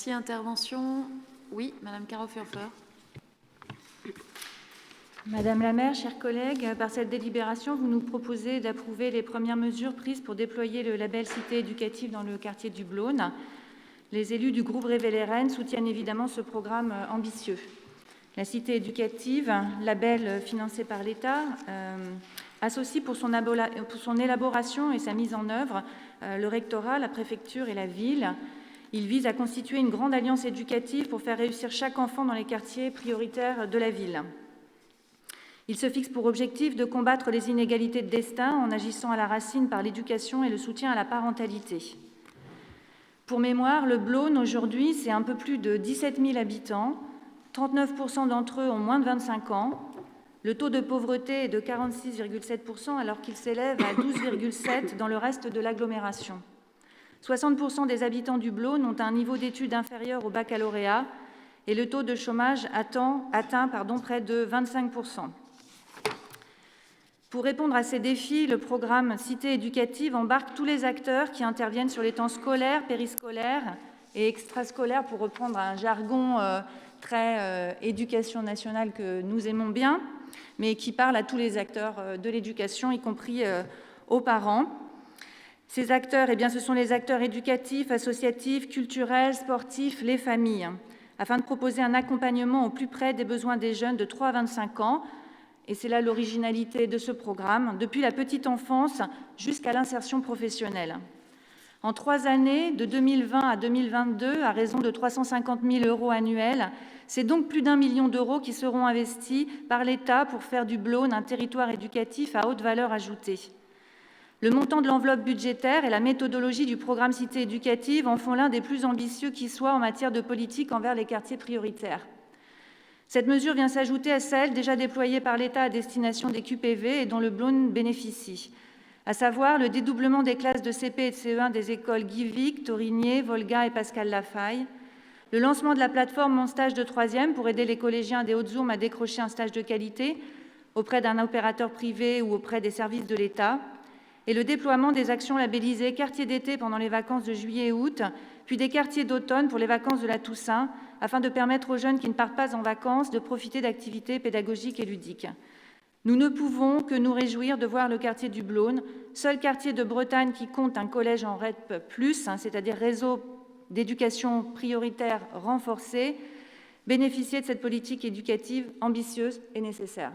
Merci. Intervention. Oui, Madame Caro-Furfer. Madame la maire, chers collègues, par cette délibération, vous nous proposez d'approuver les premières mesures prises pour déployer le label Cité éducative dans le quartier du Blône. Les élus du groupe Révéler Rennes soutiennent évidemment ce programme ambitieux. La Cité éducative, label financé par l'État, associe pour son élaboration et sa mise en œuvre le rectorat, la préfecture et la ville. Il vise à constituer une grande alliance éducative pour faire réussir chaque enfant dans les quartiers prioritaires de la ville. Il se fixe pour objectif de combattre les inégalités de destin en agissant à la racine par l'éducation et le soutien à la parentalité. Pour mémoire, le Blône, aujourd'hui, c'est un peu plus de 17 000 habitants. 39% d'entre eux ont moins de 25 ans. Le taux de pauvreté est de 46,7% alors qu'il s'élève à 12,7% dans le reste de l'agglomération. 60% des habitants du Blône ont un niveau d'études inférieur au baccalauréat et le taux de chômage atteint près de 25%. Pour répondre à ces défis, le programme Cité éducative embarque tous les acteurs qui interviennent sur les temps scolaires, périscolaires et extrascolaires, pour reprendre un jargon très éducation nationale que nous aimons bien, mais qui parle à tous les acteurs de l'éducation, y compris aux parents. Ces acteurs, ce sont les acteurs éducatifs, associatifs, culturels, sportifs, les familles, afin de proposer un accompagnement au plus près des besoins des jeunes de 3 à 25 ans. Et c'est là l'originalité de ce programme, depuis la petite enfance jusqu'à l'insertion professionnelle. En 3 années, de 2020 à 2022, à raison de 350 000 € annuels, c'est donc plus d'1 million d'euros qui seront investis par l'État pour faire du Blône un territoire éducatif à haute valeur ajoutée. Le montant de l'enveloppe budgétaire et la méthodologie du programme Cité éducative en font l'un des plus ambitieux qui soit en matière de politique envers les quartiers prioritaires. Cette mesure vient s'ajouter à celle déjà déployée par l'État à destination des QPV et dont le Blône bénéficie, à savoir le dédoublement des classes de CP et de CE1 des écoles Guy Vic, Torigné, Volga et Pascal Lafaille, le lancement de la plateforme Mon stage de 3e pour aider les collégiens des Hautes-Ourmes à décrocher un stage de qualité auprès d'un opérateur privé ou auprès des services de l'État, et le déploiement des actions labellisées quartiers d'été pendant les vacances de juillet et août, puis des quartiers d'automne pour les vacances de la Toussaint, afin de permettre aux jeunes qui ne partent pas en vacances de profiter d'activités pédagogiques et ludiques. Nous ne pouvons que nous réjouir de voir le quartier du Blône, seul quartier de Bretagne qui compte un collège en REP+, c'est-à-dire réseau d'éducation prioritaire renforcé, bénéficier de cette politique éducative ambitieuse et nécessaire.